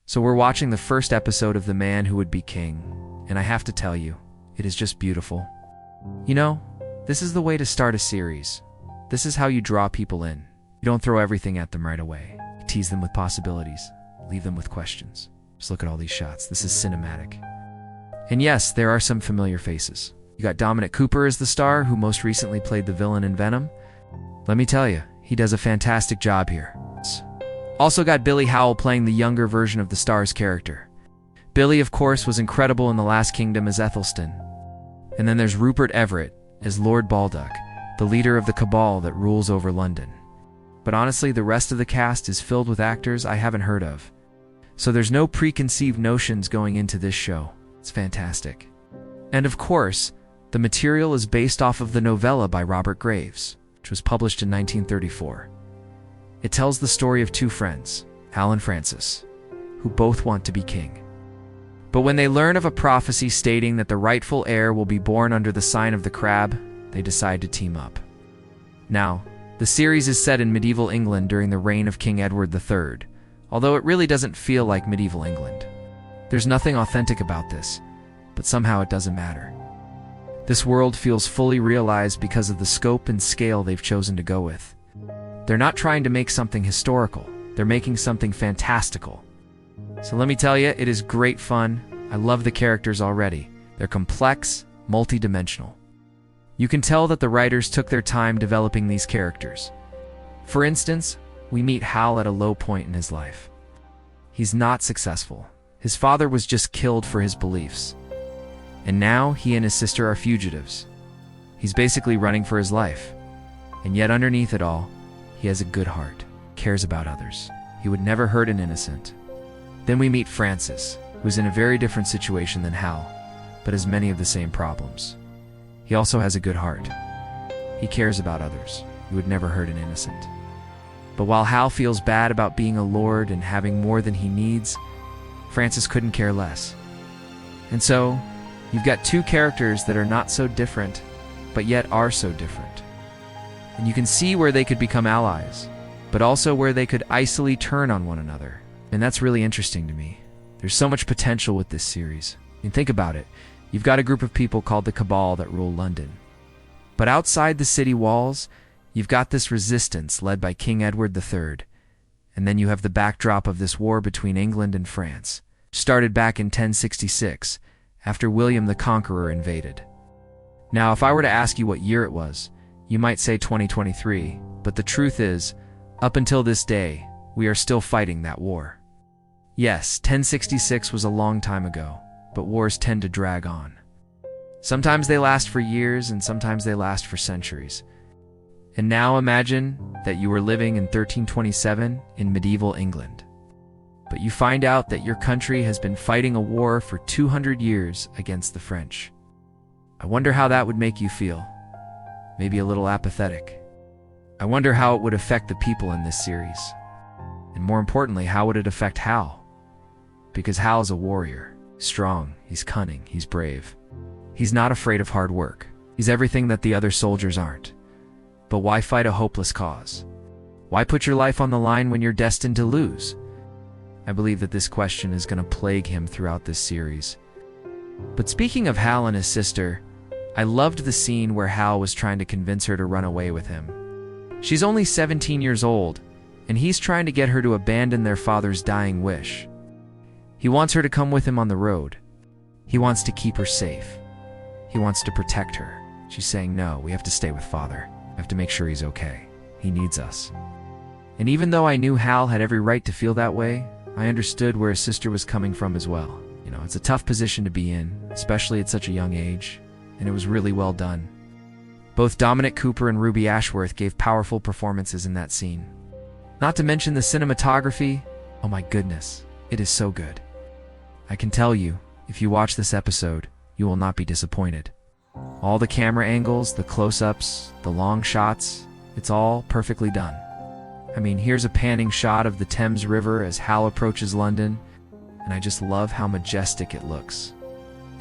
So we're watching the first episode of The Man Who Would Be King, and I have to tell you, it is just beautiful. You know, this is the way to start a series. This is how you draw people in. You don't throw everything at them right away. You tease them with possibilities, leave them with questions. Just look at all these shots. This is cinematic. And yes, there are some familiar faces. You got Dominic Cooper as the star, who most recently played the villain in Venom. Let me tell you, he does a fantastic job here. Also got Billy Howell playing the younger version of the star's character. Billy, of course, was incredible in The Last Kingdom as Ethelstan. And then there's Rupert Everett as Lord Baldock, the leader of the cabal that rules over London. But honestly, the rest of the cast is filled with actors I haven't heard of. So there's no preconceived notions going into this show. It's fantastic. And of course, the material is based off of the novella by Robert Graves, which was published in 1934. It tells the story of two friends, Hal and Francis, who both want to be king. But when they learn of a prophecy stating that the rightful heir will be born under the sign of the crab, they decide to team up. Now, the series is set in medieval England during the reign of King Edward III, although it really doesn't feel like medieval England. There's nothing authentic about this, but somehow it doesn't matter. This world feels fully realized because of the scope and scale they've chosen to go with. They're not trying to make something historical, they're making something fantastical. So let me tell you, it is great fun. I love the characters already. They're complex, multi-dimensional. You can tell that the writers took their time developing these characters. For instance, we meet Hal at a low point in his life. He's not successful. His father was just killed for his beliefs. And now he and his sister are fugitives. He's basically running for his life. And yet underneath it all, he has a good heart, cares about others. He would never hurt an innocent. Then we meet Francis, who's in a very different situation than Hal, but has many of the same problems. He also has a good heart. He cares about others. He would never hurt an innocent. But while Hal feels bad about being a lord and having more than he needs, Francis couldn't care less. And so, you've got two characters that are not so different, but yet are so different. And you can see where they could become allies, but also where they could icily turn on one another. And that's really interesting to me. There's so much potential with this series. And think about it. You've got a group of people called the Cabal that rule London. But outside the city walls, you've got this resistance led by King Edward III. And then you have the backdrop of this war between England and France, started back in 1066, after William the Conqueror invaded. Now, if I were to ask you what year it was, you might say 2023, but the truth is, up until this day, we are still fighting that war. Yes, 1066 was a long time ago, but wars tend to drag on. Sometimes they last for years, and sometimes they last for centuries. And now imagine that you were living in 1327 in medieval England. But you find out that your country has been fighting a war for 200 years against the French. I wonder how that would make you feel. Maybe a little apathetic. I wonder how it would affect the people in this series. And more importantly, how would it affect Hal? Because Hal's a warrior. Strong, he's cunning, he's brave. He's not afraid of hard work. He's everything that the other soldiers aren't. But why fight a hopeless cause? Why put your life on the line when you're destined to lose? I believe that this question is going to plague him throughout this series. But speaking of Hal and his sister, I loved the scene where Hal was trying to convince her to run away with him. She's only 17 years old, and he's trying to get her to abandon their father's dying wish. He wants her to come with him on the road. He wants to keep her safe. He wants to protect her. She's saying, no, we have to stay with father. I have to make sure he's okay. He needs us. And even though I knew Hal had every right to feel that way, I understood where his sister was coming from as well. You know, it's a tough position to be in, especially at such a young age, and it was really well done. Both Dominic Cooper and Ruby Ashworth gave powerful performances in that scene. Not to mention the cinematography. Oh my goodness, it is so good. I can tell you, if you watch this episode, you will not be disappointed. All the camera angles, the close-ups, the long shots, it's all perfectly done. I mean, here's a panning shot of the Thames River as Hal approaches London, and I just love how majestic it looks.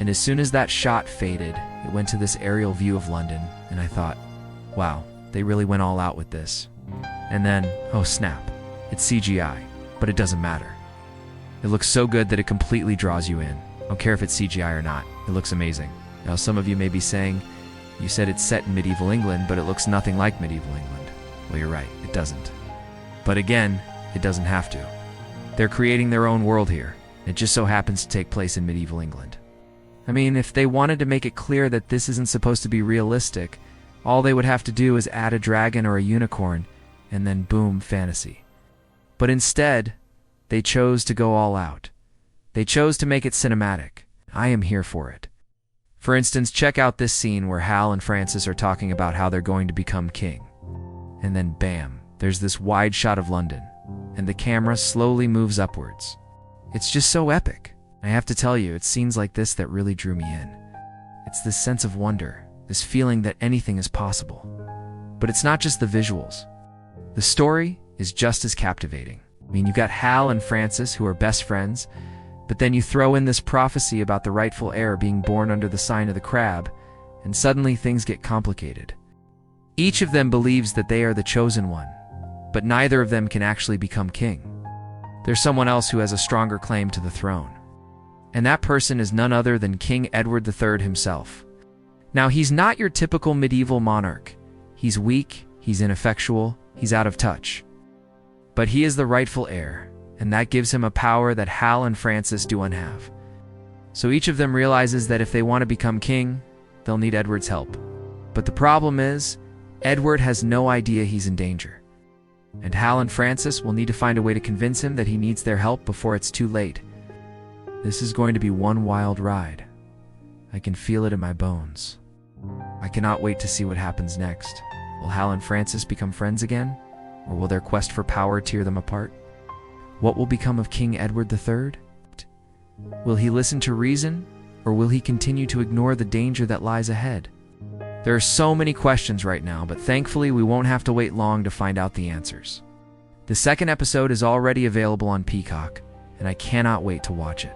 And as soon as that shot faded, it went to this aerial view of London, and I thought, wow, they really went all out with this. And then, oh snap, it's CGI, but it doesn't matter. It looks so good that it completely draws you in. I don't care if it's CGI or not. It looks amazing. Now, some of you may be saying, you said it's set in medieval England, but it looks nothing like medieval England. Well, you're right, it doesn't. But again, it doesn't have to. They're creating their own world here. It just so happens to take place in medieval England. I mean, if they wanted to make it clear that this isn't supposed to be realistic, all they would have to do is add a dragon or a unicorn, and then boom, fantasy. But instead, they chose to go all out. They chose to make it cinematic. I am here for it. For instance, check out this scene where Hal and Francis are talking about how they're going to become king. And then bam, there's this wide shot of London, and the camera slowly moves upwards. It's just so epic. I have to tell you, it's scenes like this that really drew me in. It's this sense of wonder, this feeling that anything is possible. But it's not just the visuals. The story is just as captivating. I mean, you've got Hal and Francis, who are best friends, but then you throw in this prophecy about the rightful heir being born under the sign of the crab, and suddenly things get complicated. Each of them believes that they are the chosen one, but neither of them can actually become king. There's someone else who has a stronger claim to the throne. And that person is none other than King Edward III himself. Now, he's not your typical medieval monarch. He's weak, he's ineffectual, he's out of touch. But he is the rightful heir, and that gives him a power that Hal and Francis don't have. So each of them realizes that if they want to become king, they'll need Edward's help. But the problem is, Edward has no idea he's in danger. And Hal and Francis will need to find a way to convince him that he needs their help before it's too late. This is going to be one wild ride. I can feel it in my bones. I cannot wait to see what happens next. Will Hal and Francis become friends again? Or will their quest for power tear them apart? What will become of King Edward III? Will he listen to reason, or will he continue to ignore the danger that lies ahead? There are so many questions right now, but thankfully we won't have to wait long to find out the answers. The second episode is already available on Peacock, and I cannot wait to watch it.